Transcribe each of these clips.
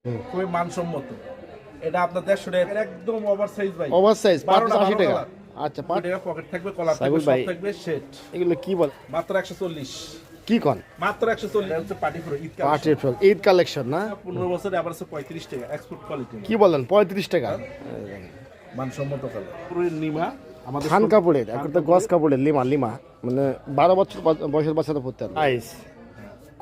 খুবই মানসম্মত। এটা আপনার 150 টাকা একদম ওভারসাইজ ভাই, ওভারসাইজ 12 80 টাকা। কালার। আচ্ছা, টাকা পকেট থাকবে, কলার থাকবে, সাইবুল সব ভাই, থাকবে সেট। এগুলো কি বল? মাত্র 140, কি কোন? মাত্র 140 হচ্ছে party pro Eid party collection. Frock Eid collection না? 15 বছর এভারেজ 35 টাকা এক্সপোর্ট কোয়ালিটি। কি বলেন 35 টাকা? মানসম্মত কালার, পুরো নিমা আমাদের থান কাপড়ের, এখন তো গস কাপড়ের লিমা লিমা, মানে 12 বছর বয়সের বাচ্চারা পড়তে পারবে। আইস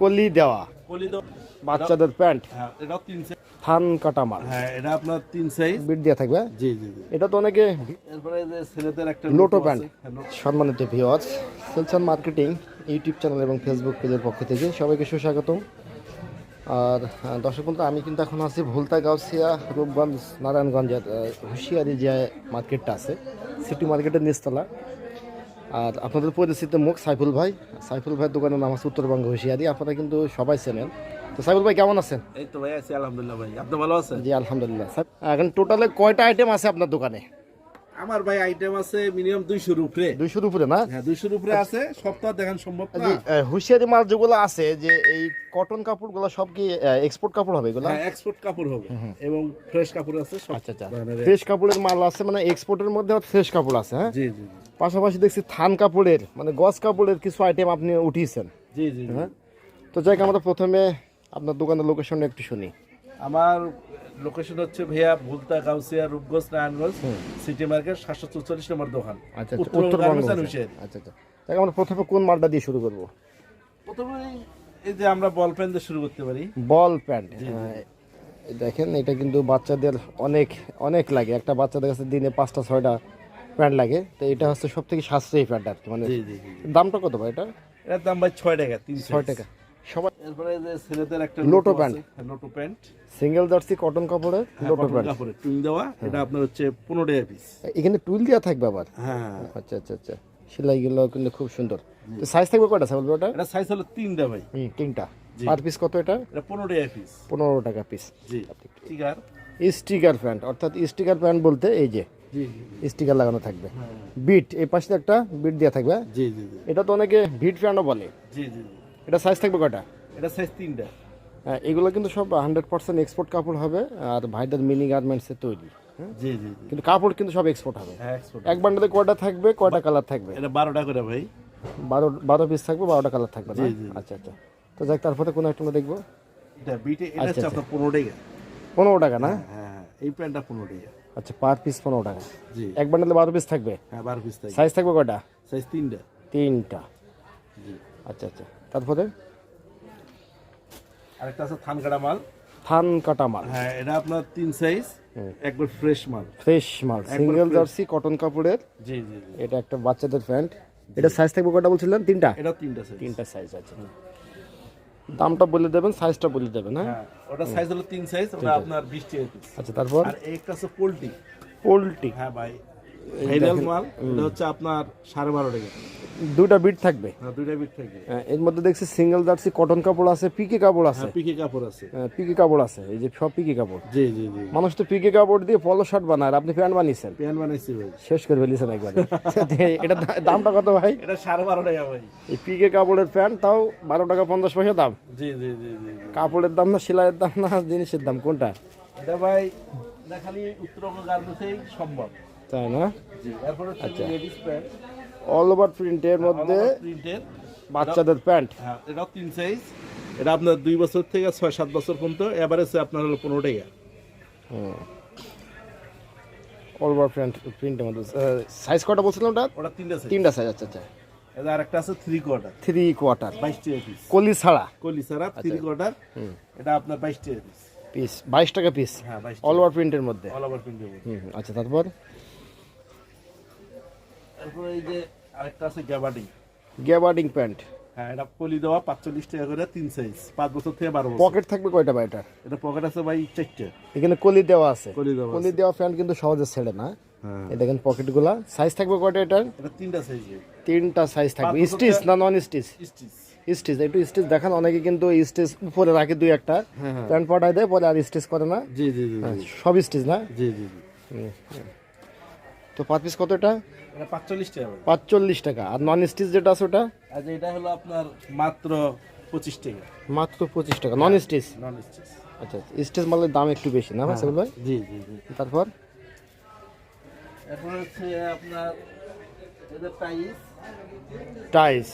কলি দেওয়া কলি দাও। বাচ্চাদের প্যান্ট, হ্যাঁ এটাও 3 সাইজ। থান কাটা মাল, হ্যাঁ এটা আপনার 3 সাইজ। বিট দেওয়া থাকবে। জি জি জি। এটা তো অনেকে এরপরে যে ছেলেদের একটা লোটো আছে। প্যান্ট। হ্যাঁ, লোটো। সম্মানিত ভিউয়ার্স, সেলসন মার্কেটিং ইউটিউব চ্যানেল এবং ফেসবুক পেজের পক্ষ থেকে সবাইকে সুস্বাগতম। আর দর্শক বন্ধু, আমি কিন্তু এখন আছি ভুলতা গাউসিয়া রূপগঞ্জ নারায়ণগঞ্জের হুঁশিয়ারি যে মার্কেটটা আছে, সিটি মার্কেটের নিচতলা। আর আপনাদের পরিচিত মুখ সাইফুল ভাই, সাইফুল ভাইয়ের দোকানের নাম আছে উত্তরবঙ্গ হুঁশিয়ারি, আপনারা কিন্তু সবাই চেনেন। তো সাইফুল ভাই কেমন আছেন? এই তো ভাই আছি আলহামদুলিল্লাহ। ভাই আপনি ভালো আছেন? জি আলহামদুলিল্লাহ। স্যার এখন টোটালে কয়টা আইটেম আছে আপনার দোকানে? আমার ভাই আইটেম আছে মিনিমাম 200 এর উপরে। 200-র উপরে না? হ্যাঁ 200 এর উপরে আছে, সপ্তাহ দেখান সম্ভব না। জি, হুঁশিয়ারি মাল যেগুলো আছে, যে এই কটন কাপড়গুলো সব কি এক্সপোর্ট কাপড় হবে এগুলো? হ্যাঁ এক্সপোর্ট কাপড় হবে এবং ফ্রেশ কাপড় আছে সব। আচ্ছা আচ্ছা, ধরনের। ফ্রেশ কাপড়ের মাল আছে, মানে এক্সপোর্টের মধ্যে ফ্রেশ কাপড় আছে। হ্যাঁ, জি জি জি। পাশাপাশি দেখছি থান কাপড়ের, মানে গস কাপড়ের কিছু আইটেম আপনি উঠিয়েছেন। জি জি জি। হ্যাঁ, তো যাই হোক, আমরা প্রথমে আপনার দোকানের লোকেশনটা একটু শুনি। আমার লোকেশন হচ্ছে ভাইয়া ভুলতা গাউসিয়া রূপগঞ্জ নারায়ণগঞ্জ সিটি মার্কেট 744 নম্বর দোকান। আচ্ছা, উত্তরবঙ্গ উত্তরবঙ্গ। গার্মেন্টস হুঁশিয়ারি। আচ্ছা আচ্ছা, তাই আমরা প্রথমে কোন মালটা দিয়ে শুরু করব? প্রথমে এই যে আমরা বল পেন দিয়ে শুরু করতে পারি। বল প্যান্ট। দেখেন, এটা কিন্তু বাচ্চাদের অনেক অনেক লাগে, একটা বাচ্চাদের কাছে দিনে 5টা 6টা প্যান্ট লাগে, তো এটা হচ্ছে সব থেকে সাশ্রয়ী প্যান্ট আর কি। মানে জি জি জি। দামটা কত ভাই এটা? এর দাম ভাই 6 টাকা, 3 6 টাকা। সবাই এরপরে যে ছেলেদের একটা লোটো প্যান্ট। আছে, হ্যাঁ, lotto pant. Single jersey cotton কাপড়ের লোটো কটন প্যান্ট। কাপড়ে টুইন দেওয়া, এটা আপনার হচ্ছে 15 টাকা পিস। এখানে টুল দেওয়া থাকবে আবার? হ্যাঁ আচ্ছা আচ্ছা আচ্ছা, সেলাইগুলো কিন্তু খুব সুন্দর। তো সাইজ থাকবে কয়টা সাইজ ওটা? এটা সাইজ হলো 3টা ভাই। তিনটা। পার পিস কত এটা? এটা 15 টাকা পিস। 15 টাকা পিস। জি ঠিক আর। স্টিকার প্যান্ট, অর্থাৎ স্টিকার প্যান্ট বলতে এই যে জি জি স্টিকার লাগানো থাকবে, বিট এই পাশে একটা বিট দেওয়া থাকবে। জি জি জি এটা তো অনেকে বিট প্যান্টও বলে। জি জি জি। এটা সাইজ থাকবে কয়টা? এটা সাইজ 3টা। এগুলো কিন্তু সব 100% এক্সপোর্ট কাপড় হবে, আর ভাইদের মিনি গার্মেন্টসে তৈরি। হ্যাঁ, জি জি জি। কিন্তু কাপড় কিন্তু সব এক্সপোর্ট হবে। হ্যাঁ এক্সপোর্ট। এক বান্ডেলে কয়টা থাকবে, কয়টা কালার থাকবে? এটা 12 টাকা করে ভাই। 12 পিস থাকবে, 12টা কালার থাকবে না? জি, জি। আচ্ছা আচ্ছা, তো যাক, তারপরে কোন একটা দেখবো। এটা বিটে এটা আচ্ছা, হচ্ছে আপনার 15 টাকা। 15 টাকা না? হ্যাঁ হ্যাঁ, এই প্যান্টটা 15 টাকা। আচ্ছা, পার পিস 15 টাকা। জি এক বান্ডেলে 12 পিস থাকবে। হ্যাঁ 12 পিস থাকে। সাইজ থাকবে কয়টা? সাইজ 3টা। তিনটা। জি। আচ্ছা আচ্ছা, তারপরে আরেকটা আছে থানকাটা মাল। থান কাটা মাল, হ্যাঁ এটা আপনার 3 সাইজ, একবার ফ্রেশ মাল। ফ্রেশ মাল, সিঙ্গেল fresh। জার্সি কটন কাপড়ের। জি জি জি। এটা একটা বাচ্চাদের প্যান্ট। এটা সাইজ থাকবে কয়টা বলছিলেন? তিনটা। এটাও 3টা সাইজ। তিনটা সাইজ আছে। দামটা বলে দেবেন, সাইজটা বলে দেবেন। হ্যাঁ, হ্যাঁ ওটা সাইজ হলো 3 সাইজ, ওটা আপনার 20 টাকা পিস। আচ্ছা, তারপর আর একটা আছে পোল্ট্রি। পোল্ট্রি। হ্যাঁ ভাই ভাইরাল মাল, এটা হচ্ছে আপনার 12.5 টাকা। দুইটা বিট থাকবে। হ্যাঁ 2টা বিট থাকে। এর মধ্যে দেখছি সিঙ্গেল জার্সি কটন কাপড় আছে, পিকে কাপড় আছে। হ্যাঁ পিকে কাপড় আছে। পিকে কাপড় আছে, এই যে সব পিকে কাপড়। জি জি জি। মানুষ তো পিকে কাপড় দিয়ে পলো শার্ট বানায়, আর আপনি প্যান্ট বানিয়েছেন, প্যান্ট বানাইছি ভাই। শেষ করে ফেলিয়েছেন একবার। এটা দামটা কত ভাই? এটা 12.5 টাকা ভাই। এই পিকে কাপড়ের প্যান্ট তাও 12 টাকা 50 পয়সা দাম। জি জি জি জি। কাপড়ের দাম না সেলাইয়ের দাম না জিনিসের দাম, কোনটা? এটা ভাই এটা খালি উত্তরবঙ্গ গার্মেন্টসেই সম্ভব। তাই না? জি। এরপর হচ্ছে লেডিস প্যান্ট, অল ওভার প্রিন্টের মধ্যে প্রিন্টের। বাচ্চাদের প্যান্ট। হ্যাঁ এটাও 3 সাইজ। এটা আপনার 2 বছর থেকে 6-7 বছর পর্যন্ত, এভারেজে আপনার হলো 15 টাকা। অল ওভার প্রিন্টের মধ্যে সাইজ কটা বলছিলাম ওটা? ওটা 3টা সাইজ। তিনটা সাইজ। আচ্ছা আচ্ছা, এটা আরেকটা আছে 3 কোয়ার্টার, 3/4 22 টাকা পিস। কলি ছাড়া কলি সারা 3 কোয়ার্টার, এটা আপনার 22 টাকা পিস। পিস 22 টাকা পিস, হ্যাঁ 22 অল ওভার প্রিন্টের মধ্যে। অল ওভার প্রিন্টের। আচ্ছা, তারপর তারপর এই যে আরেকটা আছে গ্যাবার্ডিং। Gabardine pant. হ্যাঁ এটা পলি দেওয়া 45 টাকা করে, 3 সাইজ, 5 বছর থেকে 12 বছর। পকেট থাকবে কয়টা ভাই এটা? এটা পকেট আছে ভাই 4টা। এখানে কলি দেওয়া আছে। কলি দেওয়া কলি দেওয়া প্যান্ট কিন্তু সহজে ছেড়ে না। হ্যাঁ এই দেখেন পকেটগুলা। সাইজ থাকবে কয়টা এটার? এটা 3টা সাইজ। তিনটা সাইজ থাকবে। 5 বছর স্টিচ না নন স্টিচ? স্টিচ। স্টিচ, একটু স্টিচ দেখান। অনেকে কিন্তু স্টিচ উপরে রাখে দুই একটা, প্যান্ট পাঠায় দেয়, পরে আর স্টিচ করে না। জি জি জি সব স্টিচ না? জি জি জি। তো পার পিস কত এটা? এটা 45 টাকা ভাই। 45 টাকা। আর নন স্টিচ যেটা আছে ওটা? আচ্ছা এটা হলো আপনার মাত্র 25 টাকা। মাত্র 25 টাকা নন স্টিচ। নন স্টিচ। আচ্ছা স্টেজ মালের দাম একটু বেশি না ভাই সাইফুল ভাই? জি জি জি। তারপর এরপর হচ্ছে আপনার এদের টাইস, টাইস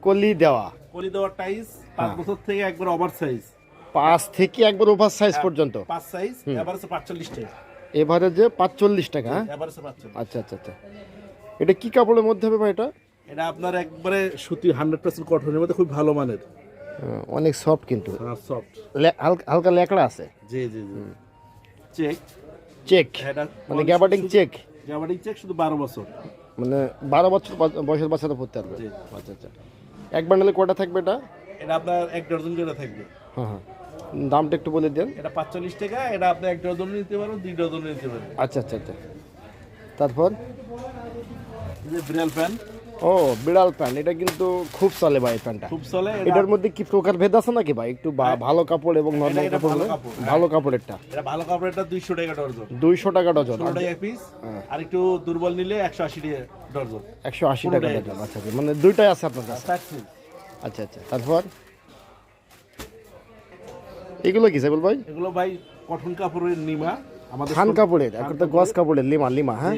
কলি দেওয়া, কলি দেওয়ার টাইস 5 বছর থেকে একবার ওভার সাইজ, 5 থেকে একবার ওভার সাইজ পর্যন্ত 5 সাইজ, এভারেজে 45 টাকা, এভারেজে 45 টাকা। হ্যাঁ এভারেজে 45। আচ্ছা আচ্ছা আচ্ছা, এটা কি কাপড়ের মধ্যে হবে ভাই এটা? এটা আপনার একবারে সুতি 100% কটনের মধ্যে খুব ভালো মানের, অনেক সফট কিন্তু সফট। হালকা ল্যাকড়া আছে। জি জি জি। চেক, চেক এটা মানে গ্যাবার্ডিং চেক, গ্যাবার্ডিং চেক শুধু 12 বছর, মানে 12 বছর বয়সের বাচ্চারা পড়তে পারবে। জি। আচ্ছা আচ্ছা, এক বান্ডেলে কয়টা থাকবে এটা? এটা আপনার 1 ডজন করে থাকবে। হ্যাঁ হ্যাঁ, দামটা একটু বলে দেন। এটা 45 টাকা, এটা আপনি 1 ডজন নিতে পারেন, 2 ডজন নিতে পারেন। আচ্ছা আচ্ছা আচ্ছা, তারপর এই যে বিড়াল প্যান্ট, ও বিড়াল প্যান্ট, এটা কিন্তু খুব চলে ভাই প্যান্টটা। খুব চলে। এটার মধ্যে কি প্রকার ভেদ আছে নাকি ভাই? একটু ভালো কাপড় এবং নরমাল এটা কাপড়, ভালো কাপড়, ভালো কাপড়েরটা এটা ভালো কাপড়েরটা 200 টাকা ডজন, 200 টাকা ডজন, 16 টাকা পিস। আর একটু দুর্বল নিলে 180 টাকা ডজন, 180 টাকা ডজন। আচ্ছা আচ্ছা, মানে দুইটাই আছে আপনার কাছে। থাকছে। আচ্ছা আচ্ছা, তারপর এগুলো কি সাইফুল ভাই? এগুলো ভাই কটন কাপড়ের নিমা, আমাদের থান কাপড়ের, এখন তো গস কাপড়ের লিমা লিমা। হ্যাঁ,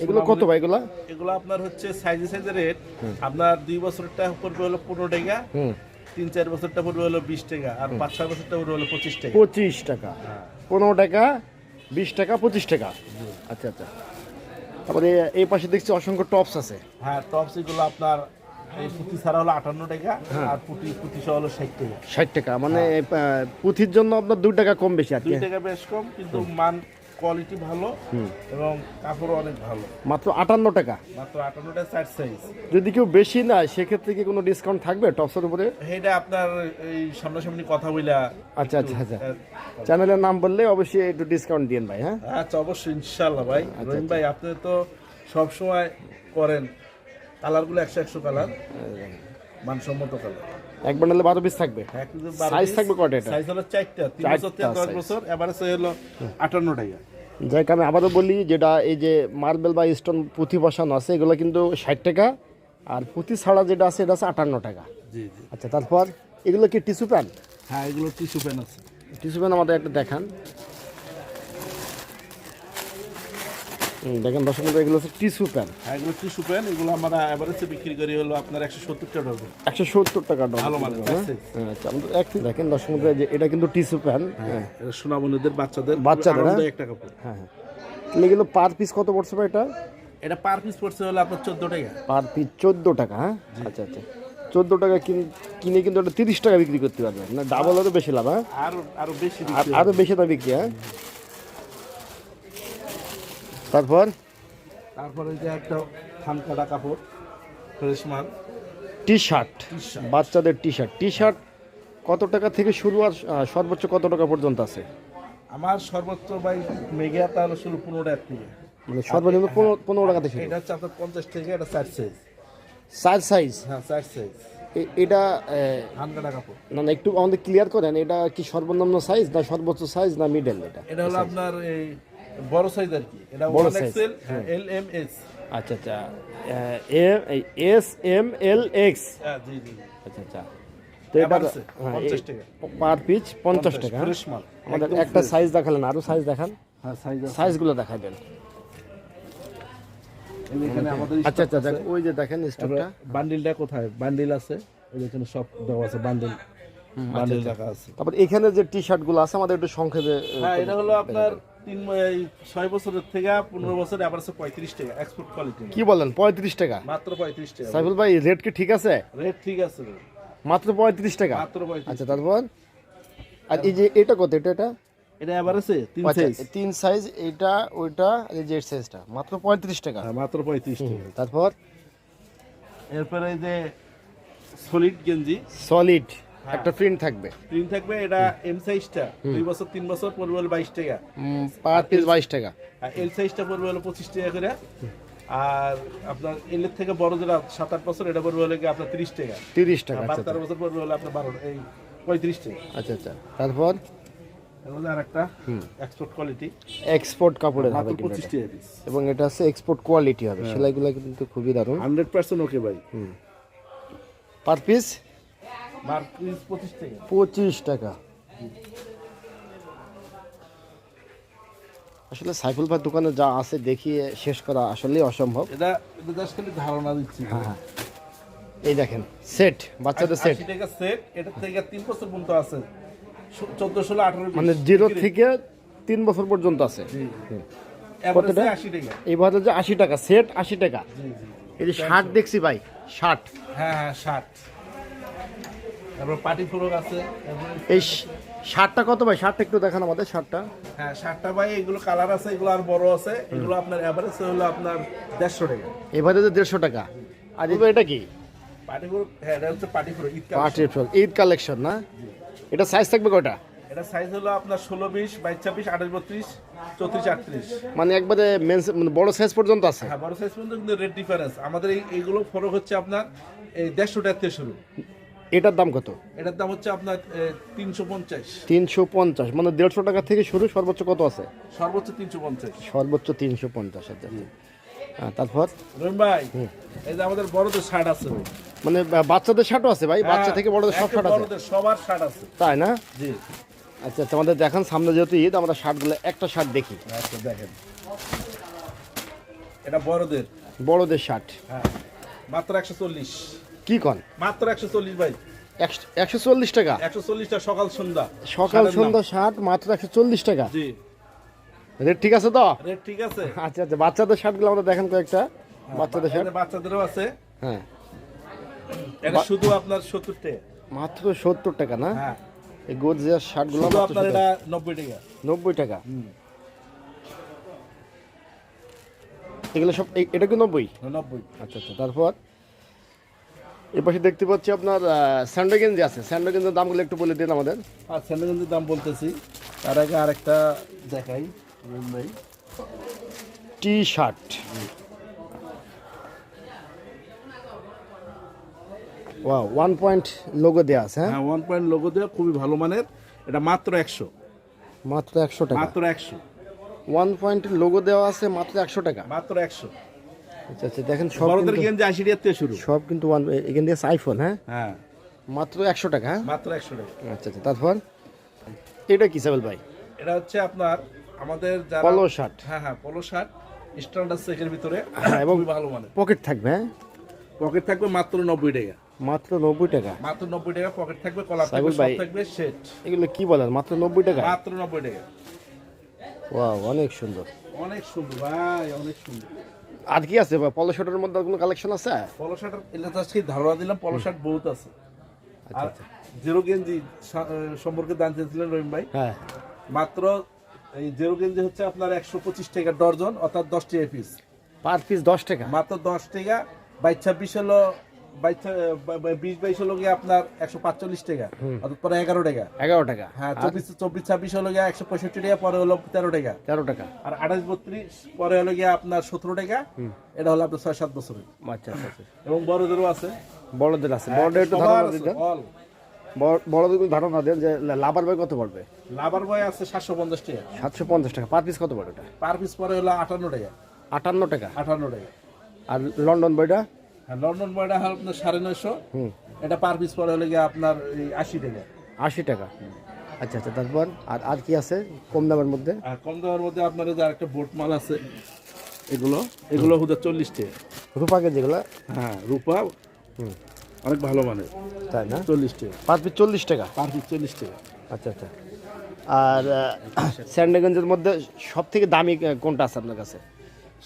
এগুলো কত ভাই এগুলো? এগুলো আপনার হচ্ছে সাইজে সাইজে রেট। আপনার 2 বছরটা পড়বে হলো 15 টাকা, 3-4 বছরটা পড়বে হলো 20 টাকা, আর 5-6 বছরটা পড়বে হলো 25 টাকা। 25 টাকা, 15 টাকা, 20 টাকা, 25 টাকা। আচ্ছা আচ্ছা, তারপরে এই পাশে দেখছি অসংখ্য টপস আছে। হ্যাঁ, টপস এগুলো আপনার এই পুঁতি ছাড়া হলো 58 টাকা, আর পুঁতি সহ হলো 60 টাকা। 60 টাকা, মানে পুঁথির জন্য আপনার 2 টাকা কম বেশি আর কি। 2 টাকা বেশ কম, কিন্তু মান কোয়ালিটি ভালো এবং কাপড়ও অনেক ভালো। মাত্র 58 টাকা। মাত্র 58 টাকা 4 সাইজ। যদি কেউ বেশি নেয় সেক্ষেত্রে কি কোনো ডিসকাউন্ট থাকবে টপসের উপরে? এটা আপনার এই সামনাসামনি কথা বইলা। আচ্ছা আচ্ছা আচ্ছা, চ্যানেলের নাম বললে অবশ্যই একটু ডিসকাউন্ট দিন ভাই। হ্যাঁ আচ্ছা, অবশ্যই ইনশাআল্লাহ ভাই। রহিম ভাই, আপনি তো সব সময় করেন কালারগুলো 100 কালার, মানসম্মত কালার। এক বান্ডেলে 12 পিস থাকবে। সাইজ থাকবে কয়টা এটা? সাইজ হলো 4টা, 3 বছর থেকে 10 বছর, এভারেজ হলো 58 টাকা। যাই আমি আবারও বলি, যেটা এই যে মার্বেল বা স্টোন পুঁথি বসানো আছে এগুলো কিন্তু 60 টাকা, আর পুঁথি ছাড়া যেটা আছে এটা আছে 58 টাকা। জি জি। আচ্ছা, তারপর এগুলো কি টিস্যু প্যান্ট? হ্যাঁ, এগুলো টিস্যু প্যান্ট আছে। টিস্যু প্যান্ট আমাদের একটা দেখান। দেখেন দর্শক, এগুলো হচ্ছে টিস্যু প্যান্ট। হ্যাঁ, এগুলো টিস্যু প্যান্ট। এগুলো আমরা এভারেজে বিক্রি করি হলো আপনার 170 টাকা ডজন। 170 টাকা ডজন। ভালো মানের। আচ্ছা, আমরা একটু দেখেন দর্শক, যে এটা কিন্তু টিস্যু প্যান্ট। হ্যাঁ, এটা সোনামণিদের বাচ্চাদের বাচ্চাদের, হ্যাঁ? একটা কাপড়। হ্যাঁ হ্যাঁ, এগুলো পার পিস কত পড়ছে ভাই এটা? এটা পার পিস পড়ছে হলো আপনার 14 টাকা। পার পিস 14 টাকা। হ্যাঁ, আচ্ছা আচ্ছা, 14 টাকা কিনে কিন্তু এটা 30 টাকা বিক্রি করতে পারবেন না, ডাবল আরও বেশি লাভ। হ্যাঁ, আরো বেশি আরও বেশি দাম বিক্রি। হ্যাঁ, তারপরে যে একটা থান কাটা কাপড়, ফ্রেশ মাল, টি শার্ট, বাচ্চাদের টি শার্ট কত টাকা থেকে শুরু আর সর্বোচ্চ কত টাকা পর্যন্ত আছে? আমার সর্বোচ্চ ভাই মেগা তার শুরু 15 টাকা থেকে, মানে সর্বনিম্ন 15 টাকা থেকে শুরু। এটা হচ্ছে আপনার 50 থেকে, এটা 4 সাইজ। 4 সাইজ? হ্যাঁ, 4 সাইজ। এটা থান কাটা কাপড়। না না, একটু আমাদের ক্লিয়ার করেন, এটা কি সর্বনিম্ন সাইজ না সর্বোচ্চ সাইজ না মিডল? এটা হলো আপনার এই বড় সাইজ আর কি, এটা বড় 1XL, এল এম এস। আচ্ছা আচ্ছা, এস এম এল এক্স। হ্যাঁ, জি জি। আচ্ছা আচ্ছা, তো এটা 50 টাকা পার পিস 50 টাকা। ফ্রেশ মাল। আমাদের একটা সাইজ দেখালেন, আরো সাইজ দেখান। হ্যাঁ, সাইজ আছে। সাইজগুলো দেখাবেন। এখানে আমাদের আচ্ছা আচ্ছা, ওই যে দেখেন স্টকটা। বান্ডিলটা কোথায়? বান্ডিল আছে এখানে, সব দেওয়া আছে বান্ডিল রাখা আছে। তারপর এখানে যে টি শার্টগুলো আছে আমাদের একটু সংক্ষেপে। হ্যাঁ, এটা হলো আপনার 6 বছরের থেকে 15 বছর, এভারেজে 35 টাকা, এক্সপোর্ট কোয়ালিটি। কি বলেন, 35 টাকা? মাত্র 35 টাকা। সাইফুল ভাই, রেট কি ঠিক আছে? রেট ঠিক আছে, মাত্র 35 টাকা। মাত্র 35। আচ্ছা, তারপর আর এই যে এটা কত? এটা এটা এভারেজে 3 আচ্ছা, সাইজ। 3 সাইজ, এটা ওইটা, এই যে সাইজটা মাত্র 35 টাকা। হ্যাঁ, মাত্র 35 টাকা। তারপর এরপরে এই যে সলিড গেঞ্জি, সলিড একটা প্রিন্ট থাকবে, প্রিন্ট থাকবে। এটা এম সাইজটা 2 বছর 3 বছর পড়বে হলো 22 টাকা, পার পিস 22 টাকা। আর এল সাইজটা পড়বে হলো 25 টাকা করে। আর আপনার এল এর থেকে বড় যেটা 7-8 বছর, এটা পড়বে হলো কি আপনার 30 টাকা। 30 টাকা। আর 12-13 বছর পড়বে হলো আপনার 35 টাকা। আচ্ছা আচ্ছা, তারপর এগুলো আরেকটা এক্সপোর্ট কোয়ালিটি, এক্সপোর্ট কাপড়ের হবে মাত্র কিন্তু 25 এটা। টাকা পিস, এবং এটা হচ্ছে এক্সপোর্ট কোয়ালিটি হবে, সেলাইগুলো কিন্তু খুবই দারুণ। 100% ওকে ভাই। পার পিস মার পিস 25 টাকা। 25 টাকা। আসলে সাইফুল ভাই দোকানে যা আছে দেখিয়ে শেষ করা আসলেই অসম্ভব। এটা জাস্ট খালি ধারণা দিচ্ছি। হ্যাঁ, এই দেখেন সেট, বাচ্চাদের সেট, 80 টাকা সেট। এটা থেকে 3 বছর পর্যন্ত আছে, 14, 16, 18 মানে 0 থেকে 3 বছর পর্যন্ত আছে। কতটা? কতটা? 80 টাকা। এইবারে যে 80 টাকা সেট, 80 টাকা। জি জি। এই যে শার্ট দেখছি ভাই, শার্ট, হ্যাঁ হ্যাঁ, 60। তারপর পার্টি ফ্রক আছে। এই শার্টটা কত ভাই? শার্টটা একটু দেখান আমাদের শার্টটা। হ্যাঁ, 60টা ভাই। এগুলো কালার আছে, এগুলো আর বড় আছে। এগুলো আপনার এভারেজ হলো আপনার 150 টাকা। এবারে যে 150 টাকা। আর এটা কি? Party frock. হ্যাঁ, এটা হচ্ছে party frock, Eid party collection. Frock, Eid collection না? এটা সাইজ থাকবে কয়টা? এটা সাইজ হলো আপনার 16, 20, 22, 26, 28, 32, 34, 38। মানে একবারে মেন্স, মানে বড় সাইজ পর্যন্ত আছে। হ্যাঁ, বড় সাইজ পর্যন্ত, কিন্তু রেট ডিফারেন্স। আমাদের এইগুলো ফরক হচ্ছে আপনার এই 150 টাকা থেকে শুরু। এটার দাম কত? এটার দাম হচ্ছে আপনার 350। 350, মানে 150 টাকা থেকে শুরু। সর্বোচ্চ কত আছে? সর্বোচ্চ 350। সর্বোচ্চ 350 আছে। হ্যাঁ, তারপর রহিম ভাই, এই যে আমাদের বড়দের শার্ট আছে ভাই। মানে বাচ্চাদের শার্টও আছে ভাই, বাচ্চা থেকে বড়দের সব একে শার্ট আছে, বড়দের সবার শার্ট আছে। তাই না? জি। আচ্ছা আচ্ছা, আমাদের দেখান, সামনে যেহেতু ঈদ, আমরা শার্টগুলো একটা শার্ট দেখি। আচ্ছা, দেখেন, এটা বড়দের। বড়দের শার্ট হ্যাঁ, মাত্র 140। কি কন? মাত্র 140 ভাই। 140 টাকা? 140 টাকা, সকাল সন্ধ্যা। সকাল শার্টের সন্ধ্যা শার্ট মাত্র 140 টাকা। নাম। জি, রেট ঠিক আছে তো? রেট ঠিক আছে। আচ্ছা আচ্ছা, বাচ্চাদের শার্টগুলো আমরা দেখেন কয়েকটা। বাচ্চাদের শার্ট, এখানে বাচ্চাদেরও আছে। হ্যাঁ, এটা শুধু আপনার 70 টাকা। মাত্র 70 টাকা না? হ্যাঁ, এই গর্জিয়াস শার্টগুলো শুধু মাত্র আপনার এটা 90 টাকা। 90 টাকা। এগুলো সব এটা কি 90? 90। আচ্ছা আচ্ছা, তারপর এই পাশে দেখতে পাচ্ছি আপনার স্যান্ডো গেঞ্জি আছে। স্যান্ডো গেঞ্জির দামগুলো একটু বলে দিন আমাদের। আর স্যান্ডেলের দাম বলতেছি, তার আগে আরেকটা দেখাই রহিম ভাই। T shirt, wow, 1 point logo দেওয়া আছে। হ্যাঁ, হ্যাঁ, 1 পয়েন্ট লোগো দেওয়া, খুবই ভালো মানের। এটা মাত্র 100। মাত্র 100 টাকা। মাত্র 100। 1 পয়েন্ট লোগো দেওয়া আছে, মাত্র 100 টাকা। মাত্র 100। আচ্ছা আচ্ছা, দেখেন সব বড়দের কিন্তু, গেঞ্জি 80 টাকা থেকে শুরু। সব কিন্তু এখান দিয়ে আইফোন। হ্যাঁ, হ্যাঁ, মাত্র 100 টাকা। হ্যাঁ, মাত্র 100 টাকা। আচ্ছা আচ্ছা, তারপর এটা কি সাবেল ভাই? এটা হচ্ছে আপনার আমাদের যারা পলো শার্ট। হ্যাঁ হ্যাঁ, পলো শার্ট স্ট্যান্ডার্ড সেকের ভিতরে, হ্যাঁ, এবং খুবই ভালো মানের। পকেট থাকবে। হ্যাঁ, পকেট থাকবে মাত্র 90 টাকা। মাত্র 90 টাকা। মাত্র 90 টাকা পকেট থাকবে, কলার থাকবে, সাইবুল সব ভাই, থাকবে, সেট। এগুলো কি বলেন, মাত্র 90 টাকা? মাত্র 90 টাকা। ওয়াও, অনেক সুন্দর। অনেক সুন্দর ভাই, অনেক সুন্দর। আর কি আছে ভাই পলো শার্টের মধ্যে? আর কোনো কালেকশন আছে? পলো শার্টের এলে তো আজকে ধারণা দিলাম, পলো শার্ট বহুত আছে। আচ্ছা আর আচ্ছা, জেরো গেঞ্জি সম্পর্কে জানতেছিলেন রহিম ভাই। হ্যাঁ, মাত্র এই জেরো গেঞ্জি হচ্ছে আপনার 125 টাকা ডর্জন, অর্থাৎ 10 টাকা পিস। পার পিস 10 টাকা? মাত্র 10 টাকা। 22-26 হলো 20-22 হলো গিয়ে আপনার 145 টাকা, অর্থাৎ পরে 11 টাকা। 11 টাকা। হ্যাঁ, 24-26 হলো গিয়ে 165 টাকা, পরে হলো 13 টাকা। 13 টাকা। আর 28-32 পরে হলো গিয়ে আপনার 17 টাকা। এটা হলো আপনার 6-7 বছরের। আচ্ছা আচ্ছা আচ্ছা, এবং বড়দেরও আছে। বড়দের আছে। বড়দের একটু সবার ধারণা আছে, দিন। all। বড়দের একটু ধারণা দেন যে লাভার ভাই কত পড়বে? লাভার বয় আছে 750 টাকা। 750 টাকা। পার পিস কত পড়বে ওটা? পার পিস পরে হলো 58 টাকা। 58 টাকা। 58 টাকা। আর লন্ডন বইটা? আর লন্ডন বয়টা হলো আপনার 950। এটা পার পিস পরে হলো গিয়ে আপনার এই 80 টাকা। 80 টাকা। আচ্ছা আচ্ছা, তারপর আর কি আছে কম দামের মধ্যে? আর কম দামের মধ্যে আপনার যে আরেকটা বোট মাল আছে, এগুলো হুদা 40 টাকা। রূপাকে যেগুলো? হ্যাঁ, রূপা অনেক ভালো মানের। তাই না? 40 টাকা। পার পিস 40 টাকা। পার পিস 40 টাকা। আচ্ছা আচ্ছা, আর স্যান্ডেগঞ্জের মধ্যে সব থেকে দামি কোনটা আছে আপনার কাছে?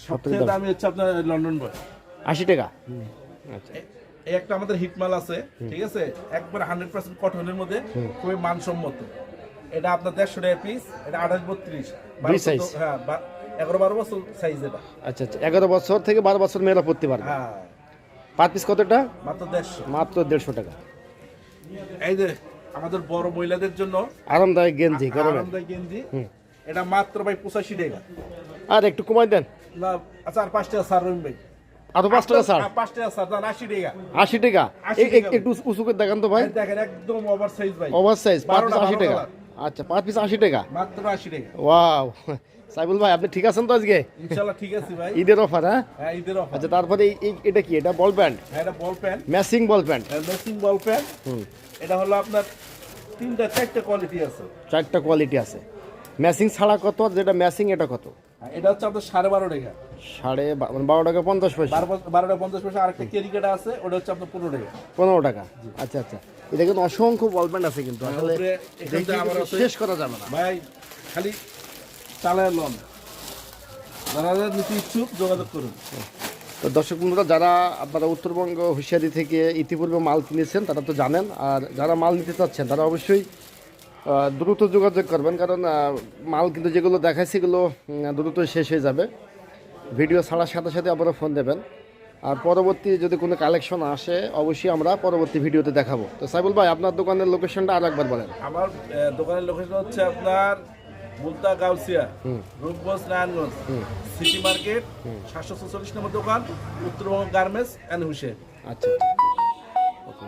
সবথেকে দামি হচ্ছে আপনার লন্ডন বয়, 80 টাকা। আচ্ছা, এই একটা আমাদের হিটমাল আছে, ঠিক আছে, একবার 100% কটনের মধ্যে, খুবই মানসম্মত। এটা আপনার 150 টাকা পিস। এটা 28-32 দুই size? হ্যাঁ, 11-12 বছর সাইজ এটা। আচ্ছা আচ্ছা, 11 বছর থেকে 12 বছর মেয়েরা পড়তে পারবে। হ্যাঁ, পার পিস কতটা? মাত্র 150। মাত্র 150 টাকা। এই যে আমাদের বড় মহিলাদের জন্য আরামদায়ক গেঞ্জি, গরমে। আরামদায়ক গেঞ্জি, এটা মাত্র ভাই 85 টাকা। আর একটু কমাই দেন। না, আচ্ছা, আর 5 টাকা স্যার রহিম ভাই। আরো 5 টাকা স্যার? 5 টাকা স্যার, না 80 টাকা। 80 টাকা। 80 টাকা। একটু উঁচু করে দেখান তো ভাই। এই দেখেন, একদম ওভার সাইজ ভাই। ওভার সাইজ, পার পিস 80 টাকা। কালার। আচ্ছা, পার পিস 80 টাকা। মাত্র 80 টাকা। ওয়াও, সাইবুল ভাই আপনি ঠিক আছেন তো আজকে? ইনশাআল্লাহ ঠিক আছে ভাই। ঈদের অফার? হ্যাঁ, হ্যাঁ, ঈদের অফার। আচ্ছা, তারপরে এটা কি? এটা বল প্যান্ট? হ্যাঁ, এটা বল প্যান্ট, ম্যাচিং বল প্যান্ট। মেসিং বল প্যান্ট। এটা হলো আপনার 3-4টা কোয়ালিটি আছে। 4টা কোয়ালিটি আছে। ম্যাচিং ছাড়া কত, আর যেটা ম্যাচিং এটা কত? আর এটা হচ্ছে আপনার 12.5 টাকা, 12 টাকা 50 পয়সা। 12 টাকা 50 পয়সা। আরেকটা ক্যারিকেটা আছে, ওটা হচ্ছে আপনার 15 টাকা। 15 টাকা। আচ্ছা আচ্ছা, এটা কিন্তু অসংখ্য বল প্যান্ট আছে কিন্তু আসলে উপরে এখান থেকে আবার আছে। শেষ করা যাবে না ভাই, খালি চালায় লন, যারা নিতে ইচ্ছুক যোগাযোগ করুন। তো দর্শক বন্ধুরা, যারা আপনারা উত্তরবঙ্গ হুঁশিয়ারি থেকে ইতিপূর্বে মাল কিনেছেন তারা তো জানেন, আর যারা মাল নিতে চাচ্ছেন তারা অবশ্যই দ্রুত যোগাযোগ করবেন, কারণ মাল কিন্তু যেগুলো দেখায় সেগুলো দ্রুত শেষ হয়ে যাবে। ভিডিও ছাড়ার সাথে সাথে আপনারা ফোন দেবেন, আর পরবর্তী যদি কোনো কালেকশন আসে অবশ্যই আমরা পরবর্তী ভিডিওতে দেখাবো। তো সাইবুল ভাই, আপনার দোকানের লোকেশনটা আর একবার বলেন। আমার দোকানের লোকেশন হচ্ছে আপনার মুলতা গাউসিয়া, রূপগঞ্জ, নারায়ণগঞ্জ, সিটি মার্কেট, 744 নম্বর দোকান, উত্তরবঙ্গ গার্মেন্টস অ্যান্ড হুশিয়ারি। আচ্ছা, ওকে।